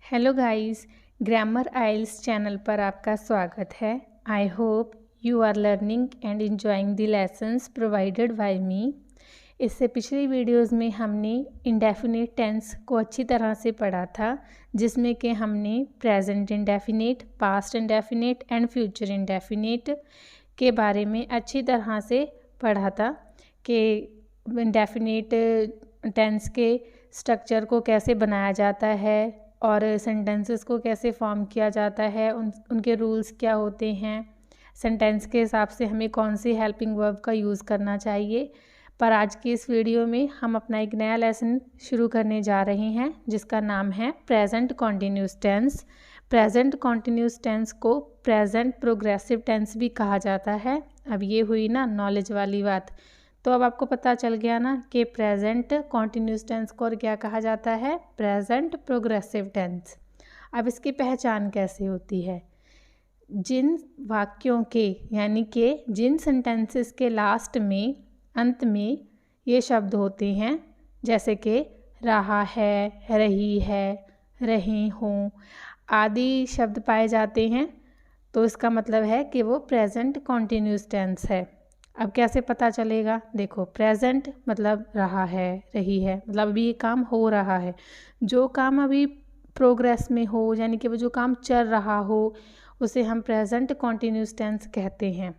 Hello guys, grammar isles channel पर आपका स्वागत है। I hope you are learning and enjoying the lessons provided by me. इससे पिछली वीडियोस में हमने इंडेफिनिट टेंस को अच्छी तरह से पढ़ा था, जिसमें कि हमने present indefinite, past indefinite and future indefinite के बारे में अच्छी तरह से पढ़ा था कि इंडेफिनिट टेंस के स्ट्रक्चर को कैसे बनाया जाता है और सेंटेंसेस को कैसे फॉर्म किया जाता है, उनके रूल्स क्या होते हैं, सेंटेंस के हिसाब से हमें कौन सी हेल्पिंग वर्ब का यूज़ करना चाहिए। पर आज की इस वीडियो में हम अपना एक नया लेसन शुरू करने जा रहे हैं, जिसका नाम है present continuous tense. Present continuous tense को प्रेजेंट प्रोग्रेसिव टेंस भी कहा जाता है। अब ये हुई ना नॉलेज वाली बात। तो अब आपको पता चल गया ना कि प्रेजेंट कॉन्टिन्यूस टेंस को और क्या कहा जाता है, प्रेजेंट प्रोग्रेसिव टेंस। अब इसकी पहचान कैसे होती है? जिन वाक्यों के यानी कि जिन सेंटेंसेस के लास्ट में, अंत में ये शब्द होते हैं, जैसे कि रहा है, रही है, रहे हों आदि शब्द पाए जाते हैं, तो इसका मतलब है कि वो प्रेजेंट कॉन्टिन्यूस टेंस है। अब कैसे पता चलेगा? देखो, प्रेजेंट मतलब रहा है, रही है, मतलब अभी ये काम हो रहा है। जो काम अभी प्रोग्रेस में हो, यानी कि वो जो काम चल रहा हो, उसे हम प्रेजेंट कॉन्टिन्यूस टेंस कहते हैं।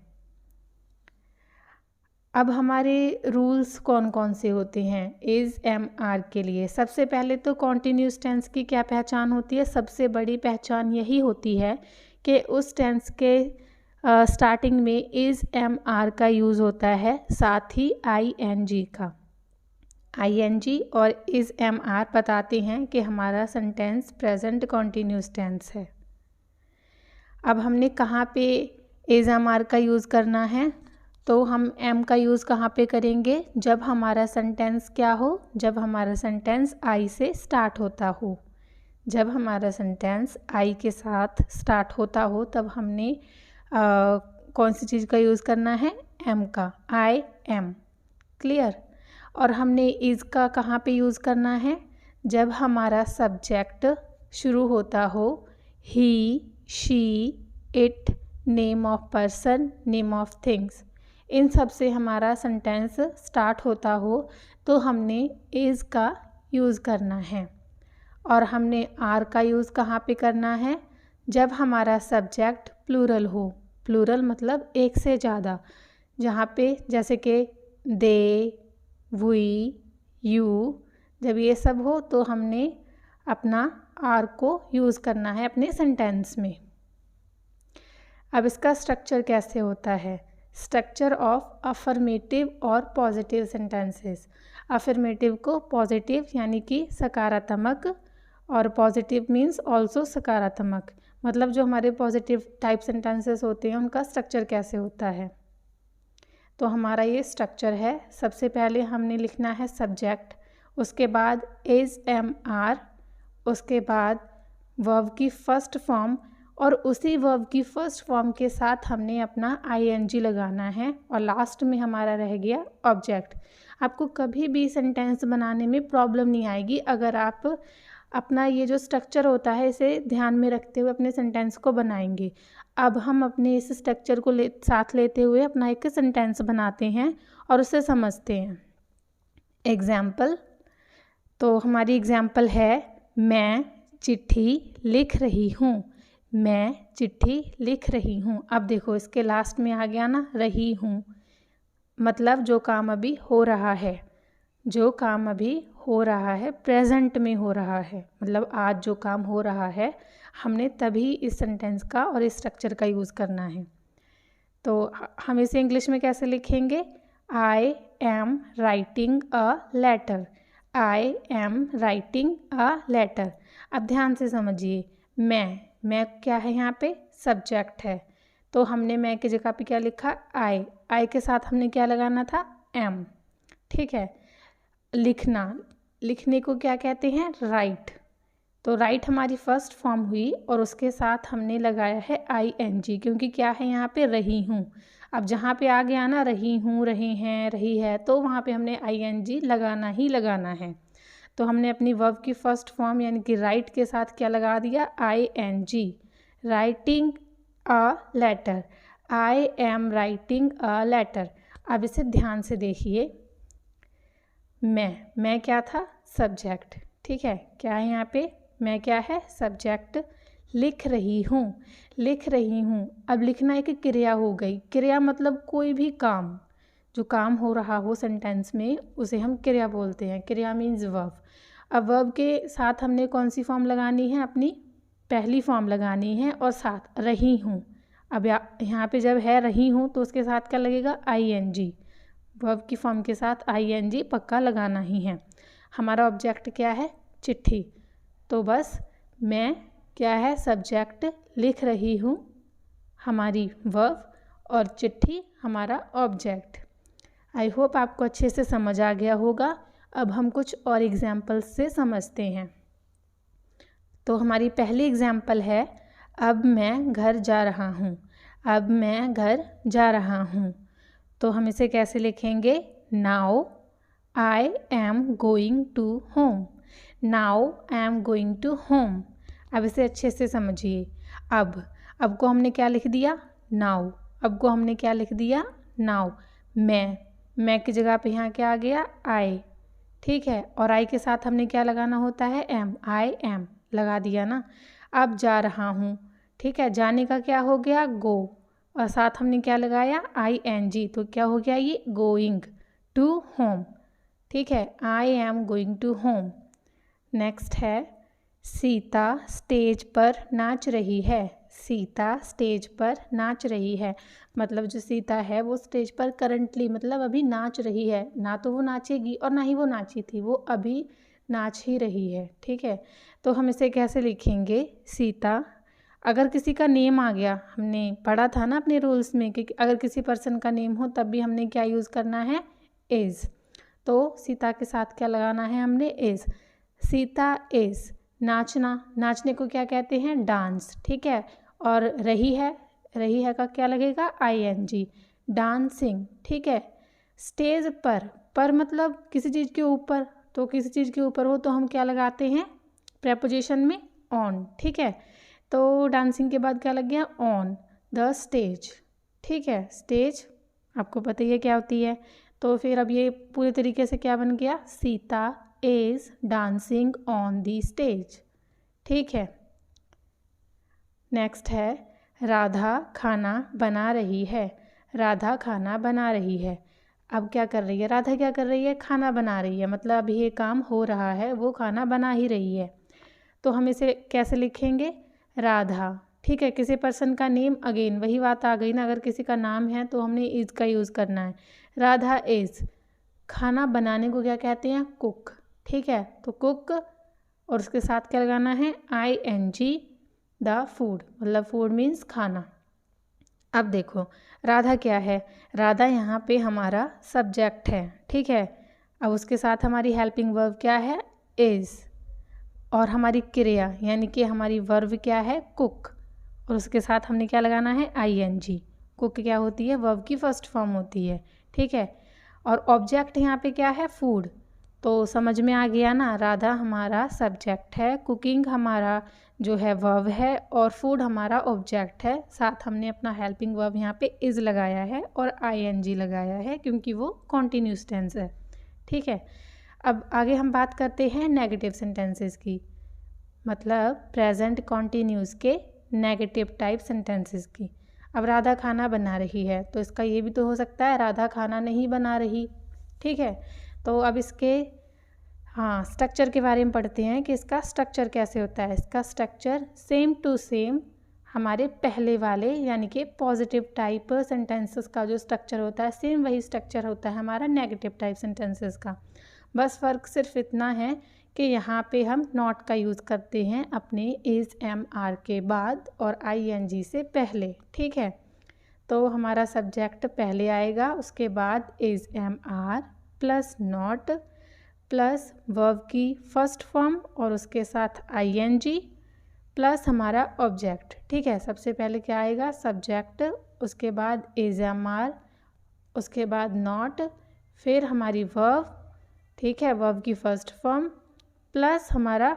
अब हमारे रूल्स कौन कौन से होते हैं इज़, एम, आर के लिए? सबसे पहले तो कॉन्टिन्यूस टेंस की क्या पहचान होती है? सबसे बड़ी पहचान यही होती है कि उस टेंस के स्टार्टिंग में इज़, एम, आर का यूज़ होता है, साथ ही आई एन जी का। आई एन जी और इज़, एम, आर बताते हैं कि हमारा सेंटेंस प्रेजेंट कॉन्टिन्यूस टेंस है। अब हमने कहाँ पे इज़, एम, आर का यूज़ करना है? तो हम एम का यूज़ कहाँ पे करेंगे? जब हमारा सेंटेंस क्या हो? जब हमारा सेंटेंस आई से स्टार्ट होता हो। जब हमारा सेंटेंस आई के साथ स्टार्ट होता हो, तब हमने कौन सी चीज़ का यूज़ करना है? एम का, आई एम। क्लियर? और हमने इज़ का कहाँ पे यूज़ करना है? जब हमारा सब्जेक्ट शुरू होता हो he, she, it, name of person, name of things, इन सब से हमारा सेंटेंस स्टार्ट होता हो, तो हमने इज़ का यूज़ करना है। और हमने आर का यूज़ कहाँ पे करना है? जब हमारा सब्जेक्ट प्लूरल हो। प्लूरल मतलब एक से ज़्यादा, जहाँ पे जैसे कि दे, वी, यू, जब ये सब हो तो हमने अपना आर को यूज़ करना है अपने सेंटेंस में। अब इसका स्ट्रक्चर कैसे होता है? स्ट्रक्चर ऑफ अफर्मेटिव और पॉजिटिव सेंटेंसेस। अफर्मेटिव को पॉजिटिव यानी कि सकारात्मक, और पॉजिटिव मीन्स ऑल्सो सकारात्मक, मतलब जो हमारे पॉजिटिव टाइप सेंटेंसेस होते हैं उनका स्ट्रक्चर कैसे होता है। तो हमारा ये स्ट्रक्चर है। सबसे पहले हमने लिखना है सब्जेक्ट, उसके बाद इज़, एम, आर, उसके बाद वर्ब की फर्स्ट फॉर्म, और उसी वर्ब की फर्स्ट फॉर्म के साथ हमने अपना आईएनजी लगाना है, और लास्ट में हमारा रह गया ऑब्जेक्ट। आपको कभी भी सेंटेंस बनाने में प्रॉब्लम नहीं आएगी अगर आप अपना ये जो स्ट्रक्चर होता है इसे ध्यान में रखते हुए अपने सेंटेंस को बनाएंगे। अब हम अपने इस स्ट्रक्चर को साथ लेते हुए अपना एक सेंटेंस बनाते हैं और उसे समझते हैं। एग्जाम्पल, तो हमारी एग्जाम्पल है, मैं चिट्ठी लिख रही हूँ। मैं चिट्ठी लिख रही हूँ। अब देखो, इसके लास्ट में आ गया ना रही हूँ, मतलब जो काम अभी हो रहा है, जो काम अभी हो रहा है प्रेजेंट में हो रहा है, मतलब आज जो काम हो रहा है, हमने तभी इस सेंटेंस का और इस स्ट्रक्चर का यूज़ करना है। तो हम इसे इंग्लिश में कैसे लिखेंगे? I am writing a letter. I am writing a letter. अब ध्यान से समझिए, मैं क्या है यहाँ पे? सब्जेक्ट है। तो हमने मैं की जगह पे क्या लिखा? आई के साथ हमने क्या लगाना था? एम। ठीक है। लिखना, लिखने को क्या कहते हैं? राइट। तो राइट हमारी फर्स्ट फॉर्म हुई और उसके साथ हमने लगाया है आई एन जी, क्योंकि क्या है यहाँ पे? रही हूँ। अब जहाँ पे आ गया ना रही हूँ, रहे हैं, रही है, तो वहाँ पे हमने आई एन जी लगाना ही लगाना है। तो हमने अपनी वर्ब की फर्स्ट फॉर्म यानी कि राइट के साथ क्या लगा दिया, ING, writing a letter, I am writing a letter. अब इसे ध्यान से देखिए, मैं क्या था, सब्जेक्ट, ठीक है, क्या है यहाँ पे, मैं क्या है, सब्जेक्ट, लिख रही हूँ, लिख रही हूँ। अब लिखना एक क्रिया हो गई, क्रिया मतलब कोई भी काम, जो काम हो रहा हो सेंटेंस में उसे हम क्रिया बोलते हैं, क्रिया मीन्स वर्ब। अब वर्ब के साथ हमने कौन सी फॉर्म लगानी है, अपनी पहली फॉर्म लगानी है और साथ रही हूँ। अब यहाँ पे जब है रही हूँ तो उसके साथ क्या लगेगा, ING, वर्ब की फॉर्म के साथ ING पक्का लगाना ही है। हमारा ऑब्जेक्ट क्या है, चिट्ठी, तो बस मैं क्या है, सब्जेक्ट, लिख रही हूँ हमारी वर्ब और चिट्ठी हमारा ऑब्जेक्ट। आई होप आपको अच्छे से समझ आ गया होगा। अब हम कुछ और एग्जाम्पल्स से समझते हैं। तो हमारी पहली एग्जाम्पल है, अब मैं घर जा रहा हूँ, अब मैं घर जा रहा हूँ। तो हम इसे कैसे लिखेंगे, now I am going to home, now I am going to home. अब इसे अच्छे से समझिए। अब को हमने क्या लिख दिया, नाउ, अब को हमने क्या लिख दिया, नाउ। मैं की जगह पे यहाँ क्या आ गया, आई, ठीक है, और आई के साथ हमने क्या लगाना होता है, एम, आई एम लगा दिया ना। अब जा रहा हूँ, ठीक है, जाने का क्या हो गया, गो, और साथ हमने क्या लगाया, ING, तो क्या हो गया ये, गोइंग टू होम, ठीक है, I am going to home. Next है, सीता स्टेज पर नाच रही है, सीता स्टेज पर नाच रही है, मतलब जो सीता है वो स्टेज पर करंटली मतलब अभी नाच रही है, ना तो वो नाचेगी और ना ही वो नाची थी, वो अभी नाच ही रही है, ठीक है। तो हम इसे कैसे लिखेंगे, सीता, अगर किसी का नेम आ गया, हमने पढ़ा था ना अपने रूल्स में कि अगर किसी पर्सन का नेम हो तब भी हमने क्या यूज़ करना है, इज़। तो सीता के साथ क्या लगाना है हमने, इज़। सीता इज़, नाचना, नाचने को क्या कहते हैं, डांस, ठीक है। और रही है का क्या लगेगा, ING, डांसिंग, ठीक है। स्टेज पर मतलब किसी चीज़ के ऊपर, तो किसी चीज़ के ऊपर हो तो हम क्या लगाते हैं, प्रेपोजिशन में ऑन, ठीक है। तो डांसिंग के बाद क्या लग गया, ऑन द स्टेज, ठीक है। स्टेज आपको पता ही है क्या होती है। तो फिर अब ये पूरे तरीके से क्या बन गया, Sita is dancing on the stage, ठीक है। नेक्स्ट है, राधा खाना बना रही है, राधा खाना बना रही है। अब क्या कर रही है, राधा क्या कर रही है, खाना बना रही है, मतलब अभी ये काम हो रहा है, वो खाना बना ही रही है। तो हम इसे कैसे लिखेंगे, राधा, ठीक है। किसी पर्सन का नेम, अगेन वही बात आ गई ना, अगर किसी का नाम है तो हमने इज़ का यूज़ करना है। राधा इज़, खाना बनाने को क्या कहते हैं, कुक, ठीक है। तो कुक और उसके साथ क्या लगाना है, ING, द फूड, मतलब फूड मीन्स खाना। अब देखो राधा क्या है, राधा यहाँ पे हमारा सब्जेक्ट है, ठीक है। अब उसके साथ हमारी हेल्पिंग वर्ब क्या है, इज़, और हमारी क्रिया यानी कि हमारी वर्ब क्या है, कुक, और उसके साथ हमने क्या लगाना है, ING। कुक क्या होती है, वर्ब की फर्स्ट फॉर्म होती है, ठीक है। और ऑब्जेक्ट यहाँ पे क्या है, फूड। तो समझ में आ गया ना, राधा हमारा सब्जेक्ट है, कुकिंग हमारा जो है वर्ब है, और फूड हमारा ऑब्जेक्ट है। साथ हमने अपना हेल्पिंग वर्ब यहाँ पे इज़ लगाया है और ING लगाया है क्योंकि वो कॉन्टिन्यूस टेंस है, ठीक है। अब आगे हम बात करते हैं नेगेटिव सेंटेंसेस की, मतलब प्रेजेंट कॉन्टिन्यूस के नेगेटिव टाइप सेंटेंसेस की। अब राधा खाना बना रही है, तो इसका ये भी तो हो सकता है राधा खाना नहीं बना रही, ठीक है। तो अब इसके स्ट्रक्चर के बारे में पढ़ते हैं कि इसका स्ट्रक्चर कैसे होता है। इसका स्ट्रक्चर सेम टू सेम हमारे पहले वाले यानी कि पॉजिटिव टाइप सेंटेंसेस का जो स्ट्रक्चर होता है, सेम वही स्ट्रक्चर होता है हमारा नेगेटिव टाइप सेंटेंसेस का। बस फ़र्क सिर्फ इतना है कि यहाँ पे हम नॉट का यूज़ करते हैं अपने इज़ MR के बाद और ING से पहले, ठीक है। तो हमारा सब्जेक्ट पहले आएगा, उसके बाद is MR plus not plus verb की फर्स्ट फॉर्म और उसके साथ ING प्लस हमारा ऑब्जेक्ट, ठीक है। सबसे पहले क्या आएगा, सब्जेक्ट, उसके बाद इज़ MR, उसके बाद नॉट, फिर हमारी वर्ब, ठीक है, वर्ब की फर्स्ट फॉर्म प्लस हमारा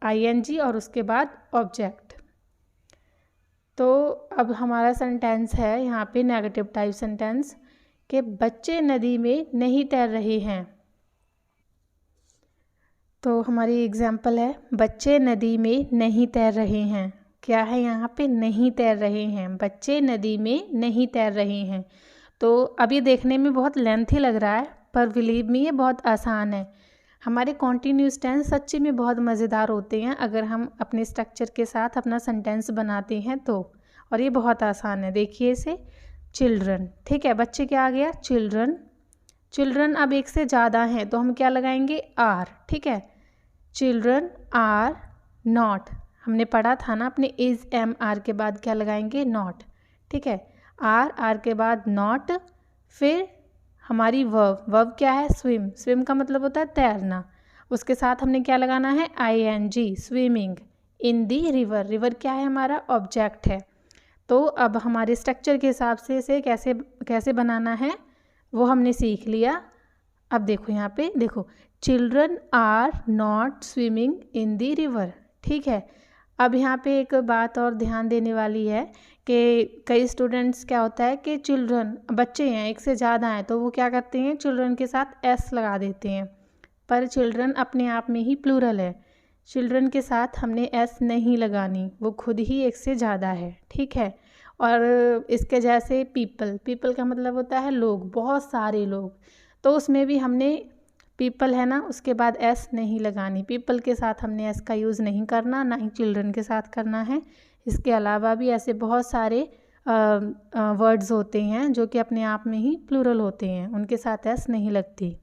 ing और उसके बाद ऑब्जेक्ट। तो अब हमारा सेंटेंस है यहाँ पे नेगेटिव टाइप सेंटेंस कि बच्चे नदी में नहीं तैर रहे हैं। तो हमारी एग्जाम्पल है बच्चे नदी में नहीं तैर रहे हैं। क्या है यहाँ पे? नहीं तैर रहे हैं, बच्चे नदी में नहीं तैर रहे हैं। तो अब ये देखने में बहुत लेंथी लग रहा है, पर बिलीव मी ये बहुत आसान है। हमारे कॉन्टिन्यूस टेंस सच्ची में बहुत मज़ेदार होते हैं अगर हम अपने स्ट्रक्चर के साथ अपना सेंटेंस बनाते हैं तो। और ये बहुत आसान है, देखिए इसे। चिल्ड्रन, ठीक है, बच्चे क्या आ गया? चिल्ड्रन। चिल्ड्रन अब एक से ज़्यादा हैं तो हम क्या लगाएंगे? आर, ठीक है। चिल्ड्रन आर नॉट, हमने पढ़ा था ना अपने इज़ एम आर के बाद क्या लगाएंगे? नॉट, ठीक है। आर के बाद नॉट, फिर हमारी वर्ब क्या है? स्विम। स्विम का मतलब होता है तैरना। उसके साथ हमने क्या लगाना है? ing, swimming in the river. River क्या है? हमारा ऑब्जेक्ट है। तो अब हमारे स्ट्रक्चर के हिसाब से इसे कैसे बनाना है वो हमने सीख लिया। अब देखो यहाँ पे, देखो children are not swimming in the river, ठीक है। अब यहाँ पे एक बात और ध्यान देने वाली है कि कई स्टूडेंट्स क्या होता है कि चिल्ड्रन, बच्चे हैं एक से ज़्यादा हैं, तो वो क्या करते हैं? चिल्ड्रन के साथ एस लगा देते हैं, पर चिल्ड्रन अपने आप में ही प्लूरल है। चिल्ड्रन के साथ हमने एस नहीं लगानी, वो खुद ही एक से ज़्यादा है, ठीक है। और इसके जैसे पीपल का मतलब होता है लोग, बहुत सारे लोग, तो उसमें भी हमने पीपल है ना, उसके बाद एस नहीं लगानी। पीपल के साथ हमने एस का यूज़ नहीं करना, ना ही चिल्ड्रन के साथ करना है। इसके अलावा भी ऐसे बहुत सारे वर्ड्स होते हैं जो कि अपने आप में ही प्लूरल होते हैं, उनके साथ एस नहीं लगती।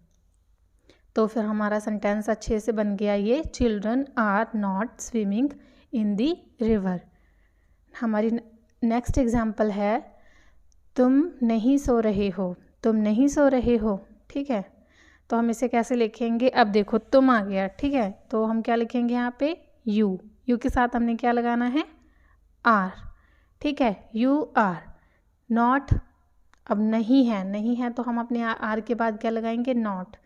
तो फिर हमारा सेंटेंस अच्छे से बन गया ये, children are not swimming in the river. हमारी नेक्स्ट एग्जाम्पल है तुम नहीं सो रहे हो। तुम नहीं सो रहे हो, ठीक है। तो हम इसे कैसे लिखेंगे? अब देखो तुम आ गया, ठीक है, तो हम क्या लिखेंगे यहाँ पे? यू के साथ हमने क्या लगाना है? आर, ठीक है। यू आर नॉट, अब नहीं है तो हम अपने आर के बाद क्या लगाएंगे? नॉट।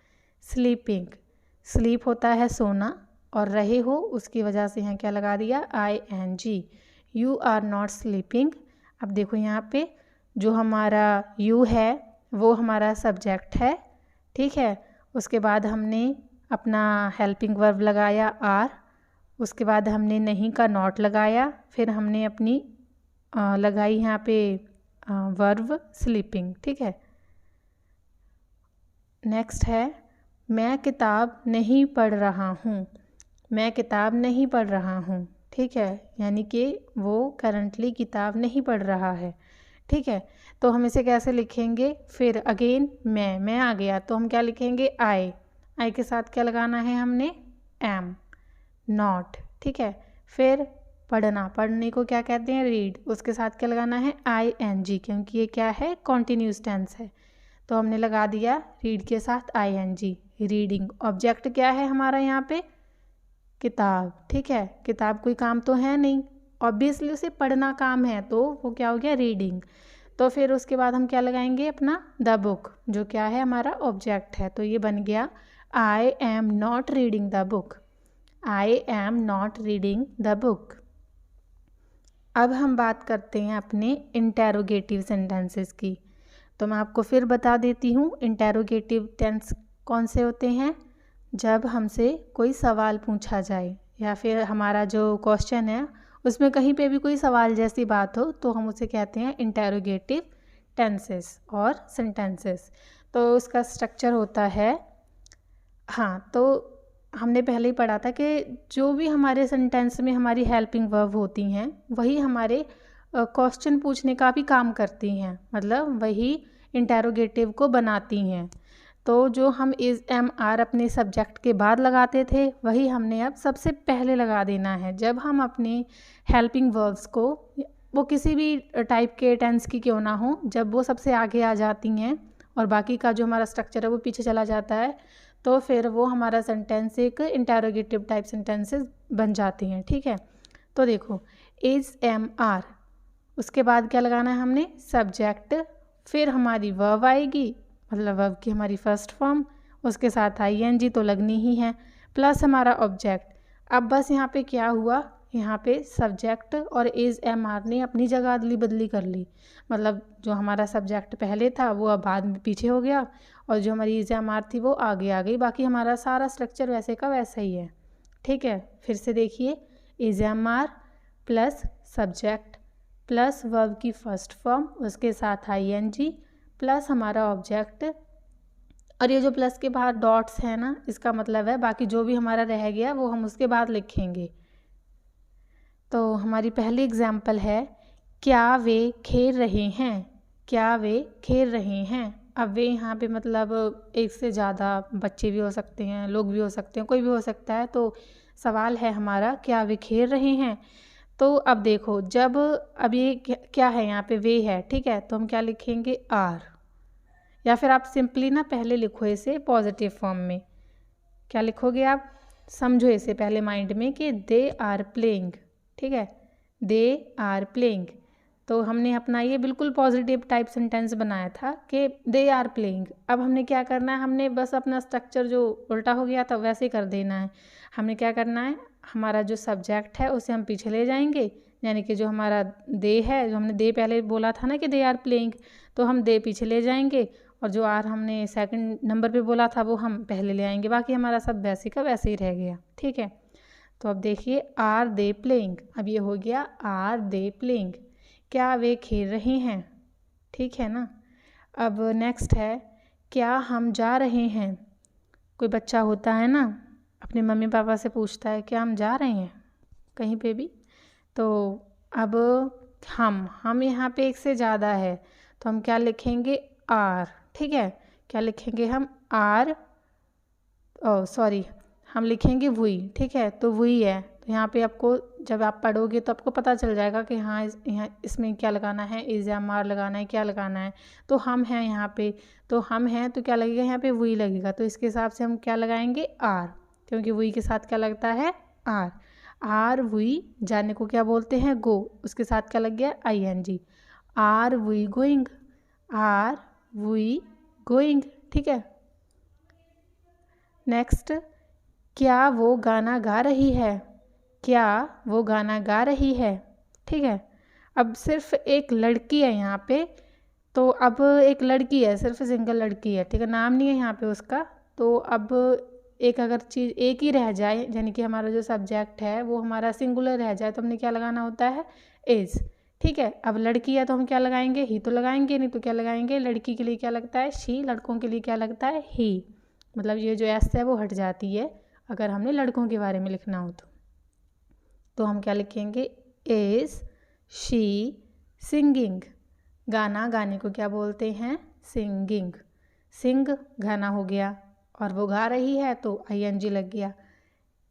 स्लीपिंग, स्लीप होता है सोना, और रहे हो उसकी वजह से यहाँ क्या लगा दिया? ing। You are not sleeping. अब देखो यहाँ पे जो हमारा यू है वो हमारा सब्जेक्ट है, ठीक है। उसके बाद हमने अपना हेल्पिंग वर्ब लगाया आर, उसके बाद हमने नहीं का नॉट लगाया, फिर हमने अपनी लगाई यहाँ पे वर्ब स्लीपिंग, ठीक है। नेक्स्ट है मैं किताब नहीं पढ़ रहा हूँ। मैं किताब नहीं पढ़ रहा हूँ, ठीक है, यानी कि वो करंटली किताब नहीं पढ़ रहा है, ठीक है। तो हम इसे कैसे लिखेंगे? फिर अगेन मैं आ गया तो हम क्या लिखेंगे? आई के साथ क्या लगाना है हमने? एम। नॉट, ठीक है। फिर पढ़ने को क्या कहते हैं? रीड, उसके साथ क्या लगाना है? ing, क्योंकि ये क्या है? कॉन्टिन्यूस टेंस है, तो हमने लगा दिया रीड के साथ ing। रीडिंग, ऑब्जेक्ट क्या है हमारा यहाँ पे? किताब, ठीक है। किताब कोई काम तो है नहीं, ऑब्वियसली उसे पढ़ना काम है, तो वो क्या हो गया? रीडिंग। तो फिर उसके बाद हम क्या लगाएंगे? अपना द बुक, जो क्या है? हमारा ऑब्जेक्ट है। तो ये बन गया I am not reading the book. I am not reading the book. अब हम बात करते हैं अपने इंटेरोगेटिव सेंटेंसेस की। तो मैं आपको फिर बता देती हूँ इंटेरोगेटिव टेंस कौन से होते हैं। जब हमसे कोई सवाल पूछा जाए या फिर हमारा जो क्वेश्चन है उसमें कहीं पे भी कोई सवाल जैसी बात हो तो हम उसे कहते हैं इंटेरोगेटिव टेंसेस और सेंटेंसेस। तो उसका स्ट्रक्चर होता है, हाँ, तो हमने पहले ही पढ़ा था कि जो भी हमारे सेंटेंस में हमारी हेल्पिंग वर्ब होती हैं वही हमारे क्वेश्चन पूछने का भी काम करती हैं, मतलब वही इंटेरोगेटिव को बनाती हैं। तो जो हम इज़ एम आर अपने सब्जेक्ट के बाद लगाते थे वही हमने अब सबसे पहले लगा देना है। जब हम अपने हेल्पिंग वर्ब्स को, वो किसी भी टाइप के टेंस की क्यों ना हो, जब वो सबसे आगे आ जाती हैं और बाकी का जो हमारा स्ट्रक्चर है वो पीछे चला जाता है, तो फिर वो हमारा सेंटेंस एक इंटेरोगेटिव टाइप सेंटेंसेस बन जाती हैं, ठीक है। तो देखो इज़ एम आर, उसके बाद क्या लगाना है हमने? सब्जेक्ट, फिर हमारी वर्ब आएगी, मतलब वर्ब की हमारी फर्स्ट फॉर्म, उसके साथ ing तो लगनी ही है, प्लस हमारा ऑब्जेक्ट। अब बस यहाँ पे क्या हुआ, यहाँ पे सब्जेक्ट और इज़ एम आर ने अपनी जगह अदली बदली कर ली। मतलब जो हमारा सब्जेक्ट पहले था वो अब बाद में पीछे हो गया और जो हमारी इज़ एम आर थी वो आगे आ गई। बाकी हमारा सारा स्ट्रक्चर वैसे का वैसा ही है। ठीक है, फिर से देखिए, is am are plus subject plus verb की फर्स्ट फॉर्म, उसके साथ आई एन जी प्लस हमारा ऑब्जेक्ट, और ये जो प्लस के बाहर डॉट्स है ना, इसका मतलब है बाकी जो भी हमारा रह गया वो हम उसके बाद लिखेंगे। तो हमारी पहली एग्जाम्पल है, क्या वे खेल रहे हैं, क्या वे खेल रहे हैं। अब वे यहाँ पे मतलब एक से ज़्यादा बच्चे भी हो सकते हैं, लोग भी हो सकते हैं, कोई भी हो सकता है। तो सवाल है हमारा, क्या वे खेल रहे हैं। तो अब देखो, जब अब ये क्या है, यहाँ पे वे है, ठीक है, तो हम क्या लिखेंगे, आर, या फिर आप सिंपली ना पहले लिखो इसे पॉजिटिव फॉर्म में। क्या लिखोगे आप, समझो इसे पहले माइंड में कि दे आर प्लेइंग। ठीक है, दे आर प्लेइंग। तो हमने अपना ये बिल्कुल पॉजिटिव टाइप सेंटेंस बनाया था कि दे आर प्लेइंग। अब हमने क्या करना है, हमने बस अपना स्ट्रक्चर जो उल्टा हो गया था वैसे ही कर देना है। हमने क्या करना है, हमारा जो सब्जेक्ट है उसे हम पीछे ले जाएंगे, यानी कि जो हमारा दे है, जो हमने दे पहले बोला था ना कि दे आर प्लेइंग, तो हम दे पीछे ले जाएंगे और जो आर हमने सेकंड नंबर पे बोला था वो हम पहले ले आएंगे। बाकी हमारा सब वैसे का वैसे ही रह गया। ठीक है, तो अब देखिए, आर दे प्लेइंग, अब ये हो गया आर दे प्लेइंग, क्या वे खेल रहे हैं। ठीक है ना। अब नेक्स्ट है, क्या हम जा रहे हैं। कोई बच्चा होता है ना, अपने मम्मी पापा से पूछता है क्या हम जा रहे हैं कहीं पे भी। तो अब हम यहाँ पे एक से ज़्यादा है, तो हम क्या लिखेंगे, आर। ठीक है, क्या लिखेंगे हम, आर, ओ सॉरी, हम लिखेंगे वही। ठीक है, तो वही है। तो यहाँ पे आपको जब आप पढ़ोगे तो आपको पता चल जाएगा कि हाँ यहाँ इसमें क्या लगाना है, इज़ एम आर लगाना है, क्या लगाना है। तो हम हैं यहाँ पे, तो हम हैं तो क्या लगेगा यहाँ पे, वही लगेगा। तो इसके हिसाब से हम क्या लगाएंगे, आर, क्योंकि वही के साथ क्या लगता है, आर। आर वही जाने को क्या बोलते हैं, गो, उसके साथ क्या लग गया, I N G. Are we going, are we going. ठीक है, नेक्स्ट, क्या वो गाना गा रही है, क्या वो गाना गा रही है। ठीक है, अब सिर्फ एक लड़की है यहाँ पे, तो अब एक लड़की है, सिर्फ सिंगल लड़की है। ठीक है, नाम नहीं है यहाँ पे उसका। तो अब एक अगर चीज़ एक ही रह जाए, यानी कि हमारा जो सब्जेक्ट है वो हमारा सिंगुलर रह जाए, तो हमने क्या लगाना होता है, इज़। ठीक है, अब लड़की है तो हम क्या लगाएंगे, ही तो लगाएंगे, नहीं तो क्या लगाएंगे, लड़की के लिए क्या लगता है, शी, लड़कों के लिए क्या लगता है, ही। मतलब ये जो एस है वो हट जाती है अगर हमने लड़कों के बारे में लिखना हो तो हम क्या लिखेंगे, इज़ शी सिंगिंग। गाना गाने को क्या बोलते हैं, सिंगिंग। सिंग गाना हो गया और वो गा रही है तो आई एन जी लग गया,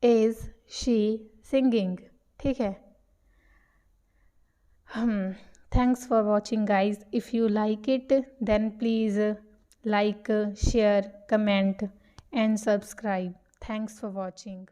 इज़ शी सिंगिंग। ठीक है, thanks for watching guys. If you like it then please like, share, comment and subscribe. Thanks for watching.